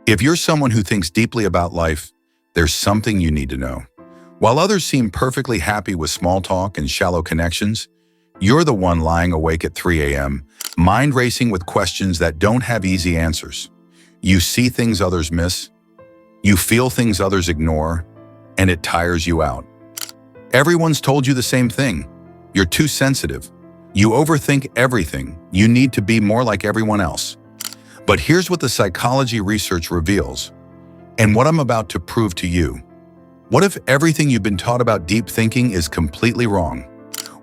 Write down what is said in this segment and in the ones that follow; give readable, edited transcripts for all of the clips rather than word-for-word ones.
If you're someone who thinks deeply about life, there's something you need to know. While others seem perfectly happy with small talk and shallow connections, you're the one lying awake at 3 a.m., mind racing with questions that don't have easy answers. You see things others miss, you feel things others ignore, and it tires you out. Everyone's told you the same thing. You're too sensitive. You overthink everything. You need to be more like everyone else. But here's what the psychology research reveals, and what I'm about to prove to you. What if everything you've been taught about deep thinking is completely wrong?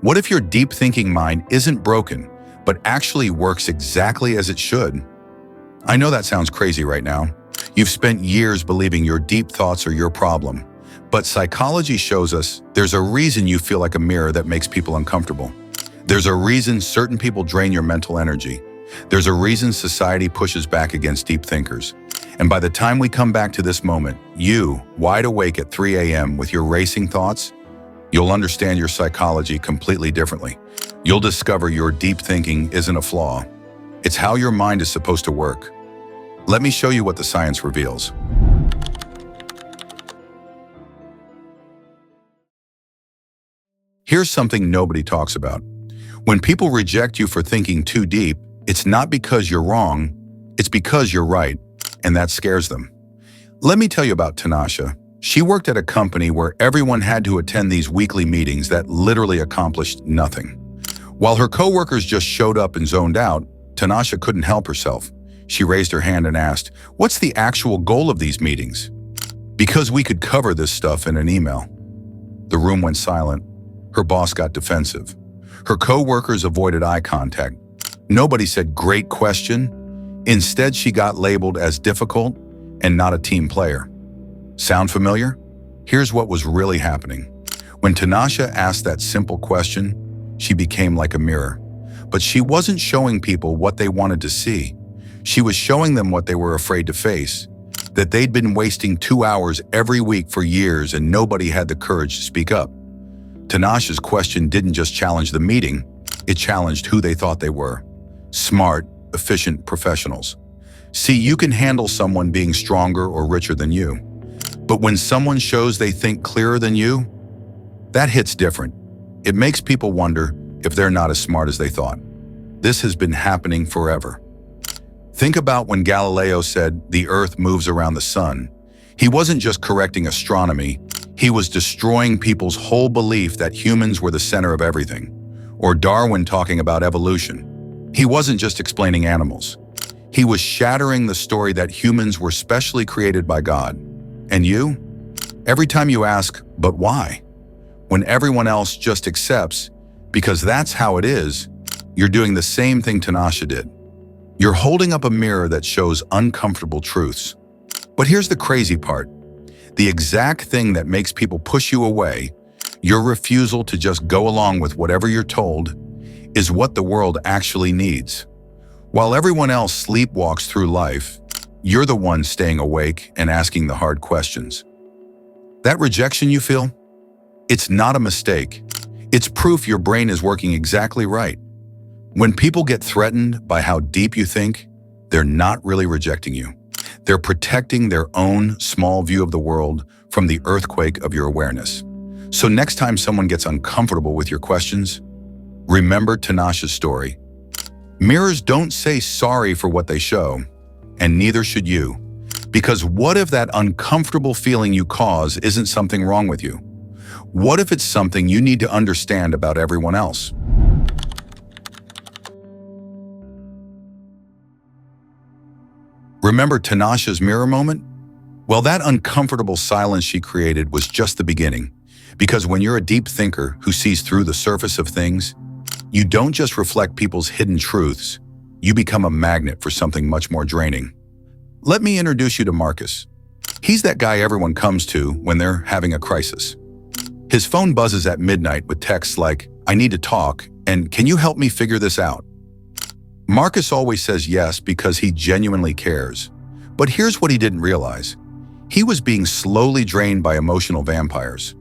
What if your deep thinking mind isn't broken, but actually works exactly as it should? I know that sounds crazy right now. You've spent years believing your deep thoughts are your problem. But psychology shows us there's a reason you feel like a mirror that makes people uncomfortable. There's a reason certain people drain your mental energy. There's a reason society pushes back against deep thinkers. And by the time we come back to this moment, you, wide awake at 3 a.m. with your racing thoughts, you'll understand your psychology completely differently. You'll discover your deep thinking isn't a flaw. It's how your mind is supposed to work. Let me show you what the science reveals. Here's something nobody talks about. When people reject you for thinking too deep, it's not because you're wrong, it's because you're right, and that scares them. Let me tell you about Tanasha. She worked at a company where everyone had to attend these weekly meetings that literally accomplished nothing. While her coworkers just showed up and zoned out, Tanasha couldn't help herself. She raised her hand and asked, "What's the actual goal of these meetings?" "Because we could cover this stuff in an email." The room went silent. Her boss got defensive. Her coworkers avoided eye contact. Nobody said, "Great question." Instead, she got labeled as difficult and not a team player. Sound familiar? Here's what was really happening. When Tanasha asked that simple question, she became like a mirror. But she wasn't showing people what they wanted to see. She was showing them what they were afraid to face, that they'd been wasting 2 hours every week for years and nobody had the courage to speak up. Tanasha's question didn't just challenge the meeting, it challenged who they thought they were. Smart, efficient professionals. See, you can handle someone being stronger or richer than you. But when someone shows they think clearer than you, that hits different. It makes people wonder if they're not as smart as they thought. This has been happening forever. Think about when Galileo said the Earth moves around the sun. He wasn't just correcting astronomy, he was destroying people's whole belief that humans were the center of everything. Or Darwin talking about evolution. He wasn't just explaining animals. He was shattering the story that humans were specially created by God. And you? Every time you ask, "But why?" when everyone else just accepts, "Because that's how it is," you're doing the same thing Tanasha did. You're holding up a mirror that shows uncomfortable truths. But here's the crazy part. The exact thing that makes people push you away, your refusal to just go along with whatever you're told, is what the world actually needs. While everyone else sleepwalks through life, you're the one staying awake and asking the hard questions. That rejection you feel? It's not a mistake. It's proof your brain is working exactly right. When people get threatened by how deep you think, they're not really rejecting you. They're protecting their own small view of the world from the earthquake of your awareness. So next time someone gets uncomfortable with your questions, remember Tanasha's story. Mirrors don't say sorry for what they show, and neither should you. Because what if that uncomfortable feeling you cause isn't something wrong with you? What if it's something you need to understand about everyone else? Remember Tanasha's mirror moment? Well, that uncomfortable silence she created was just the beginning. Because when you're a deep thinker who sees through the surface of things, you don't just reflect people's hidden truths, you become a magnet for something much more draining. Let me introduce you to Marcus. He's that guy everyone comes to when they're having a crisis. His phone buzzes at midnight with texts like, "I need to talk," and "Can you help me figure this out?" Marcus always says yes because he genuinely cares. But here's what he didn't realize. He was being slowly drained by emotional vampires.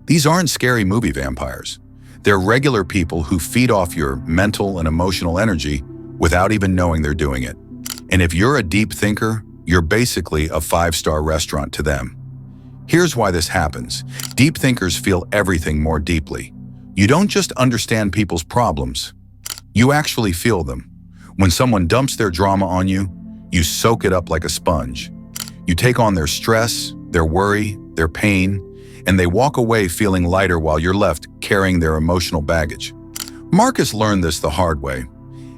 These aren't scary movie vampires. They're regular people who feed off your mental and emotional energy without even knowing they're doing it. And if you're a deep thinker, you're basically a five-star restaurant to them. Here's why this happens. Deep thinkers feel everything more deeply. You don't just understand people's problems. You actually feel them. When someone dumps their drama on you, you soak it up like a sponge. You take on their stress, their worry, their pain, and they walk away feeling lighter while you're left carrying their emotional baggage. Marcus learned this the hard way.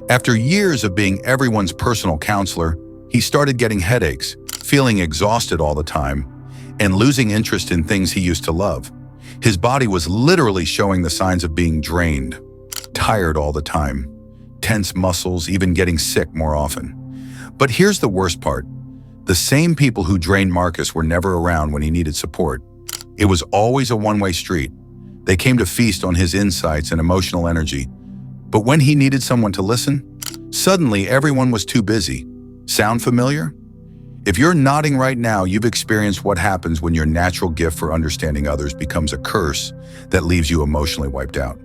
After years of being everyone's personal counselor, he started getting headaches, feeling exhausted all the time, and losing interest in things he used to love. His body was literally showing the signs of being drained, tired all the time, tense muscles, even getting sick more often. But here's the worst part. The same people who drained Marcus were never around when he needed support. It was always a one-way street. They came to feast on his insights and emotional energy. But when he needed someone to listen, suddenly everyone was too busy. Sound familiar? If you're nodding right now, you've experienced what happens when your natural gift for understanding others becomes a curse that leaves you emotionally wiped out.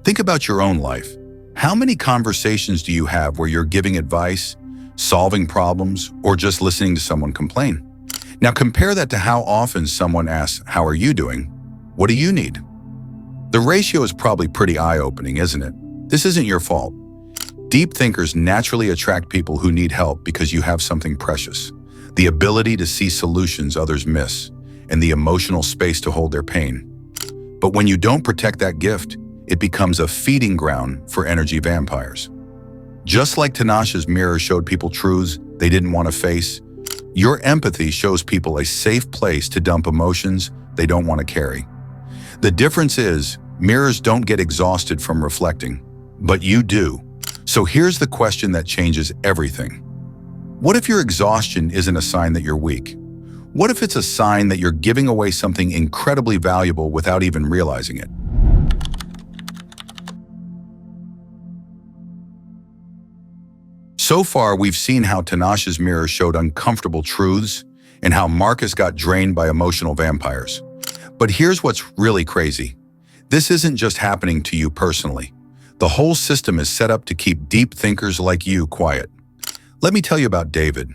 Think about your own life. How many conversations do you have where you're giving advice, solving problems, or just listening to someone complain? Now compare that to how often someone asks, "How are you doing? What do you need?" The ratio is probably pretty eye-opening, isn't it? This isn't your fault. Deep thinkers naturally attract people who need help because you have something precious, the ability to see solutions others miss, and the emotional space to hold their pain. But when you don't protect that gift, it becomes a feeding ground for energy vampires. Just like Tinashe's mirror showed people truths they didn't want to face, your empathy shows people a safe place to dump emotions they don't want to carry. The difference is, mirrors don't get exhausted from reflecting, but you do. So here's the question that changes everything. What if your exhaustion isn't a sign that you're weak? What if it's a sign that you're giving away something incredibly valuable without even realizing it? So far, we've seen how Tinashe's mirror showed uncomfortable truths and how Marcus got drained by emotional vampires. But here's what's really crazy. This isn't just happening to you personally. The whole system is set up to keep deep thinkers like you quiet. Let me tell you about David.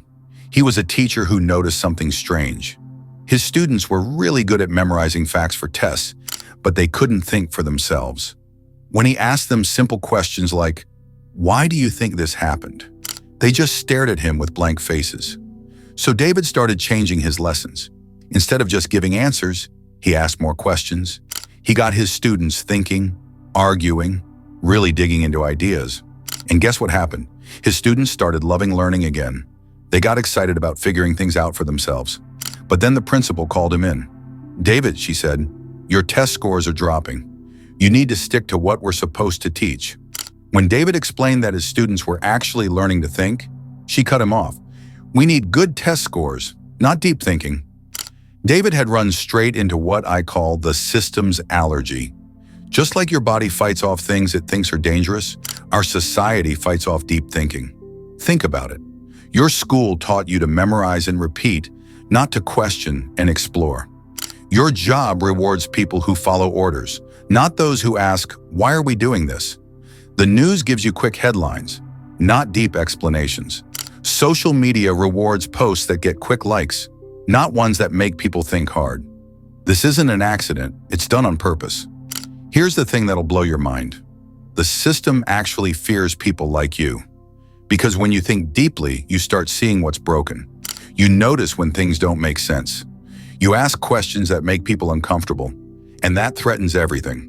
He was a teacher who noticed something strange. His students were really good at memorizing facts for tests, but they couldn't think for themselves. When he asked them simple questions like, "Why do you think this happened?" they just stared at him with blank faces. So David started changing his lessons. Instead of just giving answers, he asked more questions. He got his students thinking, arguing, really digging into ideas. And guess what happened? His students started loving learning again. They got excited about figuring things out for themselves. But then the principal called him in. "David," she said, "your test scores are dropping. You need to stick to what we're supposed to teach." When David explained that his students were actually learning to think, she cut him off. "We need good test scores, not deep thinking." David had run straight into what I call the system's allergy. Just like your body fights off things it thinks are dangerous, our society fights off deep thinking. Think about it. Your school taught you to memorize and repeat, not to question and explore. Your job rewards people who follow orders, not those who ask, "Why are we doing this?" The news gives you quick headlines, not deep explanations. Social media rewards posts that get quick likes, not ones that make people think hard. This isn't an accident, it's done on purpose. Here's the thing that'll blow your mind. The system actually fears people like you. Because when you think deeply, you start seeing what's broken. You notice when things don't make sense. You ask questions that make people uncomfortable, and that threatens everything.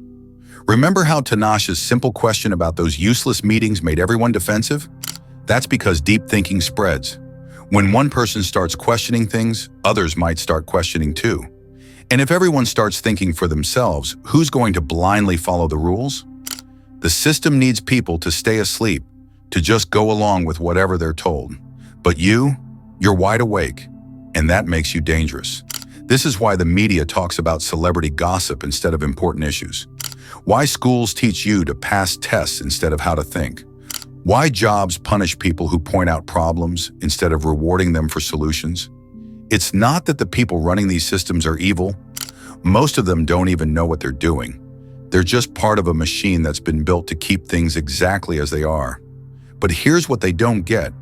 Remember how Tinashe's simple question about those useless meetings made everyone defensive? That's because deep thinking spreads. When one person starts questioning things, others might start questioning too. And if everyone starts thinking for themselves, who's going to blindly follow the rules? The system needs people to stay asleep, to just go along with whatever they're told. But you're wide awake, and that makes you dangerous. This is why the media talks about celebrity gossip instead of important issues. Why schools teach you to pass tests instead of how to think. Why jobs punish people who point out problems instead of rewarding them for solutions. It's not that the people running these systems are evil. Most of them don't even know what they're doing. They're just part of a machine that's been built to keep things exactly as they are. But here's what they don't get.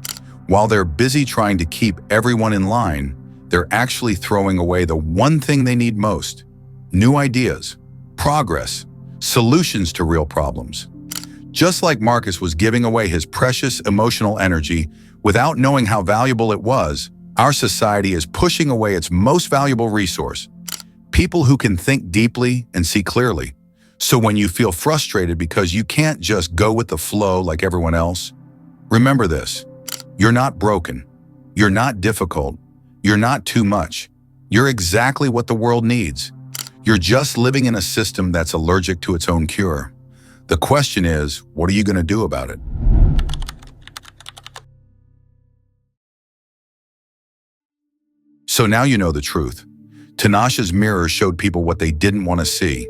While they're busy trying to keep everyone in line, they're actually throwing away the one thing they need most: new ideas, progress, solutions to real problems. Just like Marcus was giving away his precious emotional energy without knowing how valuable it was, our society is pushing away its most valuable resource: people who can think deeply and see clearly. So when you feel frustrated because you can't just go with the flow like everyone else, remember this: you're not broken, you're not difficult, you're not too much. You're exactly what the world needs. You're just living in a system that's allergic to its own cure. The question is, what are you going to do about it? So now you know the truth. Tinashe's mirror showed people what they didn't want to see.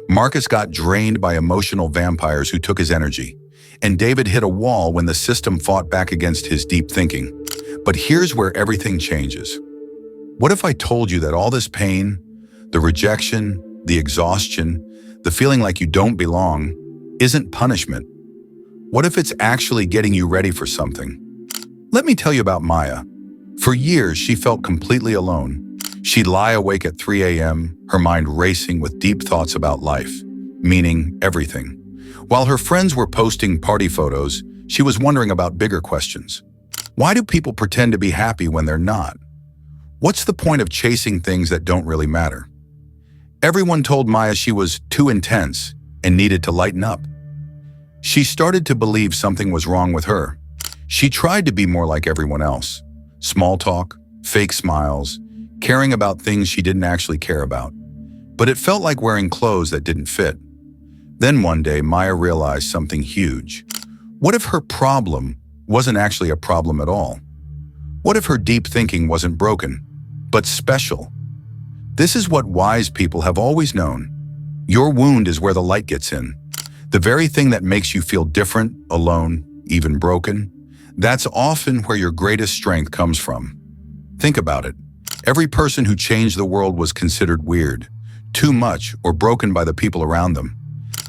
Marcus got drained by emotional vampires who took his energy. And David hit a wall when the system fought back against his deep thinking. But here's where everything changes. What if I told you that all this pain, the rejection, the exhaustion, the feeling like you don't belong, isn't punishment? What if it's actually getting you ready for something? Let me tell you about Maya. For years, she felt completely alone. She'd lie awake at 3 a.m., her mind racing with deep thoughts about life, meaning everything. While her friends were posting party photos, she was wondering about bigger questions. Why do people pretend to be happy when they're not? What's the point of chasing things that don't really matter? Everyone told Maya she was too intense and needed to lighten up. She started to believe something was wrong with her. She tried to be more like everyone else. Small talk, fake smiles, caring about things she didn't actually care about. But it felt like wearing clothes that didn't fit. Then one day, Maya realized something huge. What if her problem wasn't actually a problem at all? What if her deep thinking wasn't broken, but special? This is what wise people have always known. Your wound is where the light gets in. The very thing that makes you feel different, alone, even broken, that's often where your greatest strength comes from. Think about it. Every person who changed the world was considered weird, too much, or broken by the people around them.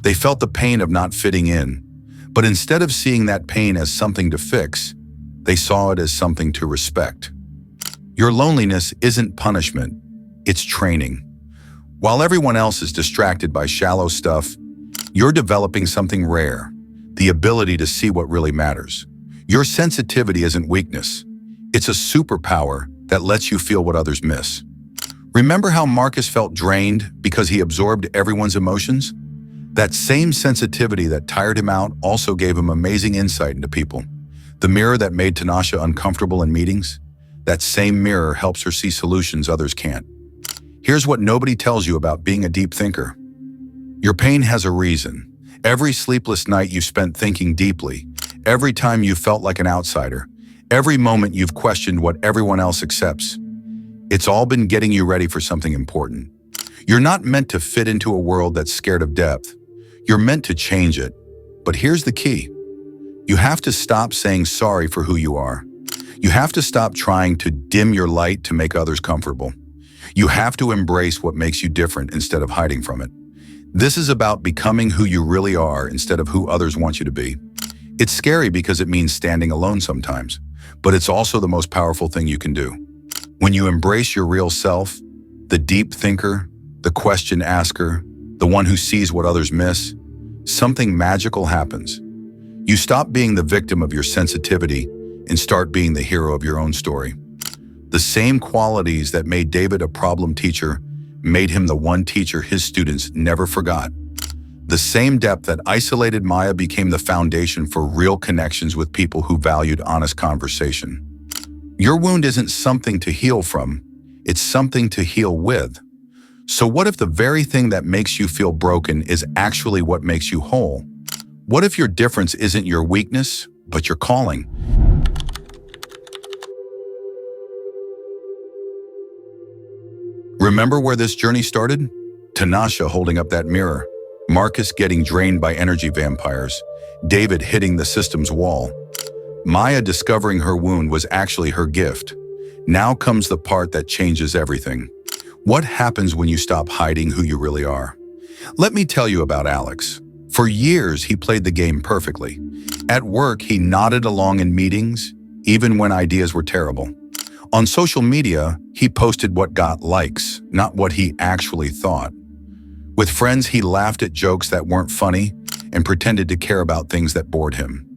They felt the pain of not fitting in, but instead of seeing that pain as something to fix, they saw it as something to respect. Your loneliness isn't punishment, it's training. While everyone else is distracted by shallow stuff, you're developing something rare, the ability to see what really matters. Your sensitivity isn't weakness. It's a superpower that lets you feel what others miss. Remember how Marcus felt drained because he absorbed everyone's emotions? That same sensitivity that tired him out also gave him amazing insight into people. The mirror that made Tinashe uncomfortable in meetings, that same mirror helps her see solutions others can't. Here's what nobody tells you about being a deep thinker. Your pain has a reason. Every sleepless night you spent thinking deeply, every time you felt like an outsider, every moment you've questioned what everyone else accepts, it's all been getting you ready for something important. You're not meant to fit into a world that's scared of depth. You're meant to change it. But here's the key. You have to stop saying sorry for who you are. You have to stop trying to dim your light to make others comfortable. You have to embrace what makes you different instead of hiding from it. This is about becoming who you really are instead of who others want you to be. It's scary because it means standing alone sometimes, but it's also the most powerful thing you can do. When you embrace your real self, the deep thinker, the question asker, the one who sees what others miss, something magical happens. You stop being the victim of your sensitivity and start being the hero of your own story. The same qualities that made David a problem teacher made him the one teacher his students never forgot. The same depth that isolated Maya became the foundation for real connections with people who valued honest conversation. Your wound isn't something to heal from, it's something to heal with. So what if the very thing that makes you feel broken is actually what makes you whole? What if your difference isn't your weakness, but your calling? Remember where this journey started? Tinashe holding up that mirror, Marcus getting drained by energy vampires, David hitting the system's wall. Maya discovering her wound was actually her gift. Now comes the part that changes everything. What happens when you stop hiding who you really are? Let me tell you about Alex. For years, he played the game perfectly. At work, he nodded along in meetings, even when ideas were terrible. On social media, he posted what got likes, not what he actually thought. With friends, he laughed at jokes that weren't funny and pretended to care about things that bored him.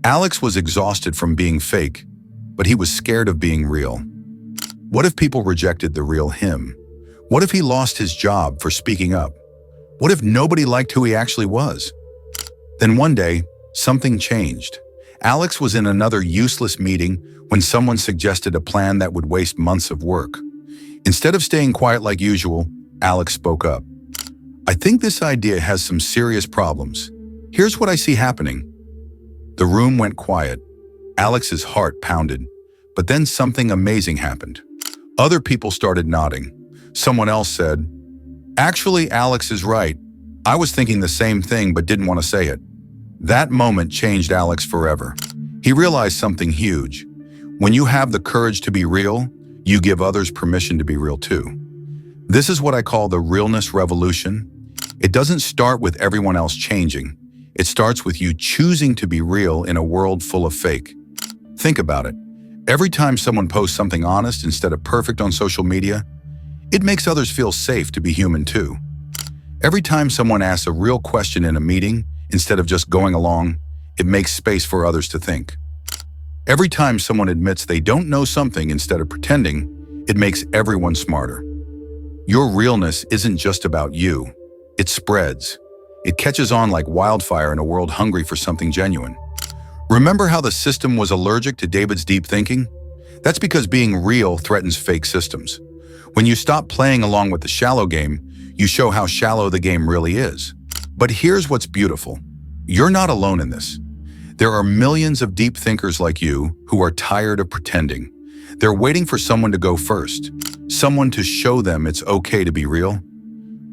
Alex was exhausted from being fake, but he was scared of being real. What if people rejected the real him? What if he lost his job for speaking up? What if nobody liked who he actually was? Then one day, something changed. Alex was in another useless meeting when someone suggested a plan that would waste months of work. Instead of staying quiet like usual, Alex spoke up. "I think this idea has some serious problems. Here's what I see happening." The room went quiet. Alex's heart pounded. But then something amazing happened. Other people started nodding. Someone else said, "Actually, Alex is right. I was thinking the same thing but didn't want to say it." That moment changed Alex forever. He realized something huge. When you have the courage to be real, you give others permission to be real too. This is what I call the realness revolution. It doesn't start with everyone else changing. It starts with you choosing to be real in a world full of fake. Think about it. Every time someone posts something honest instead of perfect on social media, it makes others feel safe to be human too. Every time someone asks a real question in a meeting, instead of just going along, it makes space for others to think. Every time someone admits they don't know something instead of pretending, it makes everyone smarter. Your realness isn't just about you. It spreads. It catches on like wildfire in a world hungry for something genuine. Remember how the system was allergic to David's deep thinking? That's because being real threatens fake systems. When you stop playing along with the shallow game, you show how shallow the game really is. But here's what's beautiful. You're not alone in this. There are millions of deep thinkers like you who are tired of pretending. They're waiting for someone to go first, someone to show them it's okay to be real.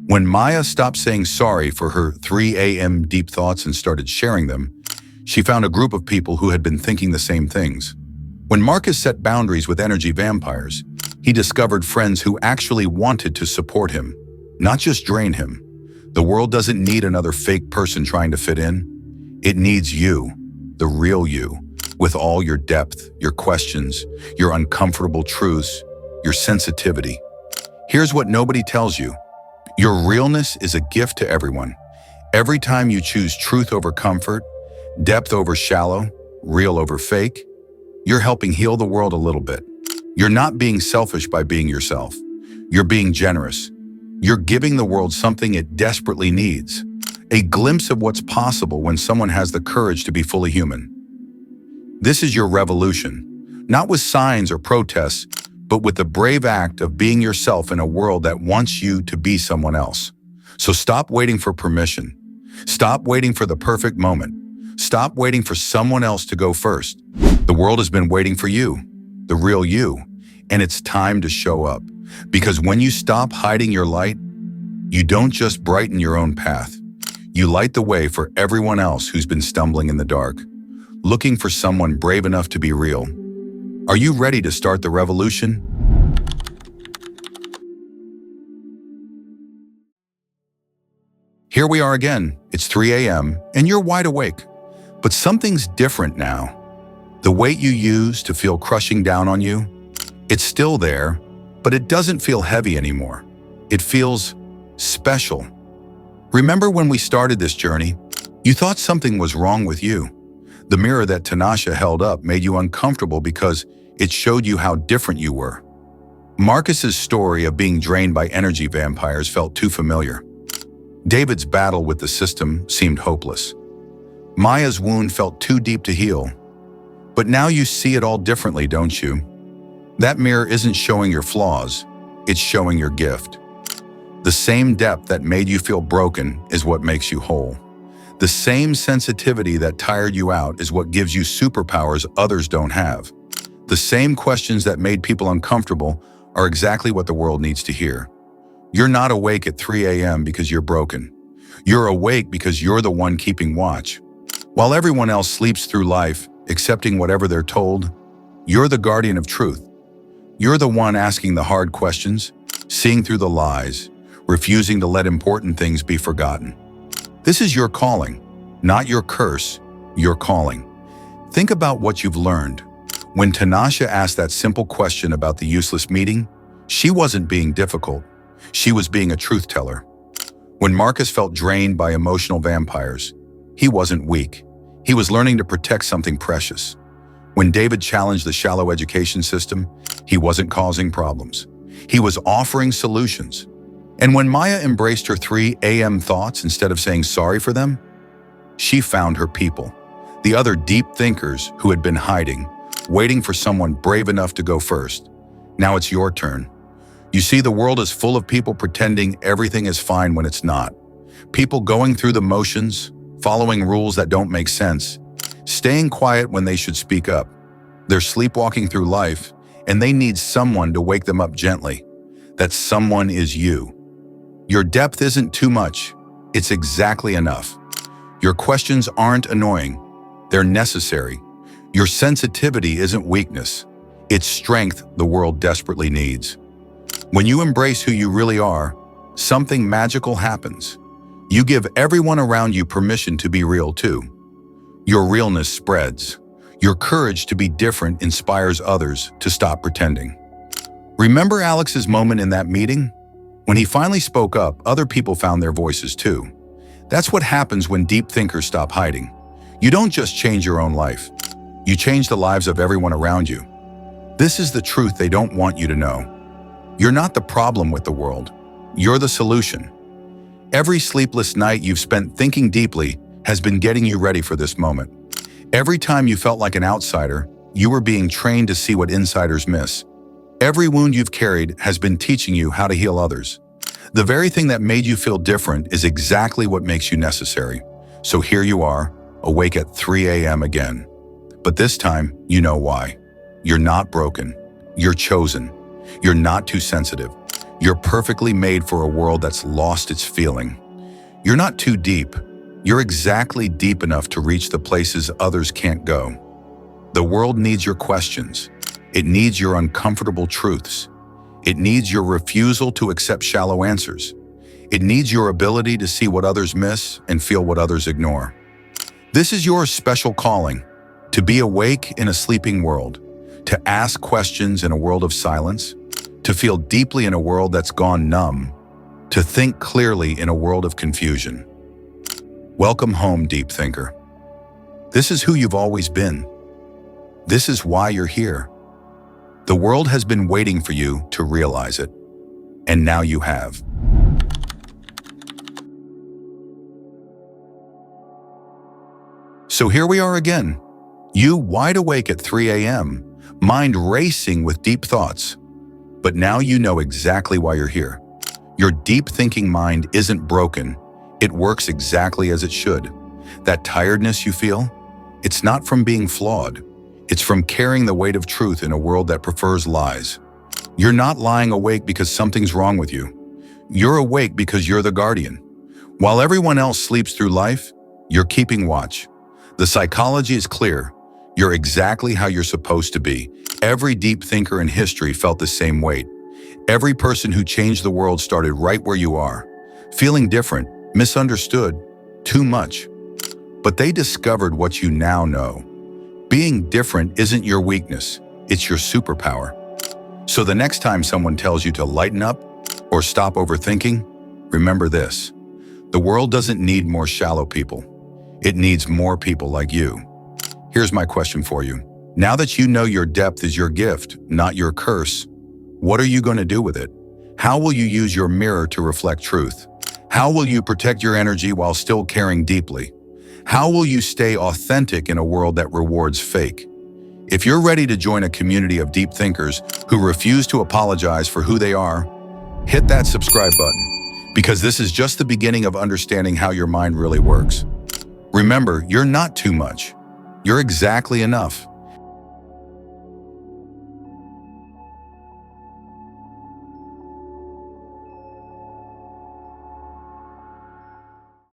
When Maya stopped saying sorry for her 3 a.m. deep thoughts and started sharing them, she found a group of people who had been thinking the same things. When Marcus set boundaries with energy vampires, he discovered friends who actually wanted to support him, not just drain him. The world doesn't need another fake person trying to fit in. It needs you, the real you, with all your depth, your questions, your uncomfortable truths, your sensitivity. Here's what nobody tells you. Your realness is a gift to everyone. Every time you choose truth over comfort, depth over shallow, real over fake, you're helping heal the world a little bit. You're not being selfish by being yourself. You're being generous. You're giving the world something it desperately needs, a glimpse of what's possible when someone has the courage to be fully human. This is your revolution, not with signs or protests, but with the brave act of being yourself in a world that wants you to be someone else. So stop waiting for permission. Stop waiting for the perfect moment. Stop waiting for someone else to go first. The world has been waiting for you, the real you, and it's time to show up. Because when you stop hiding your light, you don't just brighten your own path. You light the way for everyone else who's been stumbling in the dark, looking for someone brave enough to be real. Are you ready to start the revolution? Here we are again. It's 3 a.m. and you're wide awake. But something's different now. The weight you used to feel crushing down on you, it's still there, but it doesn't feel heavy anymore. It feels special. Remember when we started this journey, you thought something was wrong with you. The mirror that Tanasha held up made you uncomfortable because it showed you how different you were. Marcus's story of being drained by energy vampires felt too familiar. David's battle with the system seemed hopeless. Maya's wound felt too deep to heal. But now you see it all differently, don't you? That mirror isn't showing your flaws, it's showing your gift. The same depth that made you feel broken is what makes you whole. The same sensitivity that tired you out is what gives you superpowers others don't have. The same questions that made people uncomfortable are exactly what the world needs to hear. You're not awake at 3 a.m. because you're broken. You're awake because you're the one keeping watch. While everyone else sleeps through life, accepting whatever they're told, you're the guardian of truth. You're the one asking the hard questions, seeing through the lies, refusing to let important things be forgotten. This is your calling, not your curse, your calling. Think about what you've learned. When Tanasha asked that simple question about the useless meeting, she wasn't being difficult. She was being a truth teller. When Marcus felt drained by emotional vampires, he wasn't weak. He was learning to protect something precious. When David challenged the shallow education system, he wasn't causing problems. He was offering solutions. And when Maya embraced her 3 a.m. thoughts instead of saying sorry for them, she found her people, the other deep thinkers who had been hiding, waiting for someone brave enough to go first. Now it's your turn. You see, the world is full of people pretending everything is fine when it's not. People going through the motions, following rules that don't make sense, staying quiet when they should speak up. They're sleepwalking through life, and they need someone to wake them up gently. That someone is you. Your depth isn't too much. It's exactly enough. Your questions aren't annoying. They're necessary. Your sensitivity isn't weakness. It's strength the world desperately needs. When you embrace who you really are, something magical happens. You give everyone around you permission to be real too. Your realness spreads. Your courage to be different inspires others to stop pretending. Remember Alex's moment in that meeting? When he finally spoke up, other people found their voices too. That's what happens when deep thinkers stop hiding. You don't just change your own life. You change the lives of everyone around you. This is the truth they don't want you to know. You're not the problem with the world. You're the solution. Every sleepless night you've spent thinking deeply has been getting you ready for this moment. Every time you felt like an outsider, you were being trained to see what insiders miss. Every wound you've carried has been teaching you how to heal others. The very thing that made you feel different is exactly what makes you necessary. So here you are, awake at 3 a.m. again. But this time, you know why. You're not broken. You're chosen. You're not too sensitive. You're perfectly made for a world that's lost its feeling. You're not too deep. You're exactly deep enough to reach the places others can't go. The world needs your questions. It needs your uncomfortable truths. It needs your refusal to accept shallow answers. It needs your ability to see what others miss and feel what others ignore. This is your special calling, to be awake in a sleeping world, to ask questions in a world of silence, to feel deeply in a world that's gone numb, to think clearly in a world of confusion. Welcome home, deep thinker. This is who you've always been. This is why you're here. The world has been waiting for you to realize it, and now you have. So here we are again, you wide awake at 3 a.m., mind racing with deep thoughts. But now you know exactly why you're here. Your deep thinking mind isn't broken. It works exactly as it should. That tiredness you feel, it's not from being flawed. It's from carrying the weight of truth in a world that prefers lies. You're not lying awake because something's wrong with you. You're awake because you're the guardian. While everyone else sleeps through life, you're keeping watch. The psychology is clear. You're exactly how you're supposed to be. Every deep thinker in history felt the same weight. Every person who changed the world started right where you are, feeling different, misunderstood, too much. But they discovered what you now know. Being different isn't your weakness, it's your superpower. So the next time someone tells you to lighten up or stop overthinking, remember this. The world doesn't need more shallow people. It needs more people like you. Here's my question for you. Now that you know your depth is your gift, not your curse, what are you going to do with it? How will you use your mirror to reflect truth? How will you protect your energy while still caring deeply? How will you stay authentic in a world that rewards fake? If you're ready to join a community of deep thinkers who refuse to apologize for who they are, hit that subscribe button, because this is just the beginning of understanding how your mind really works. Remember, you're not too much. You're exactly enough.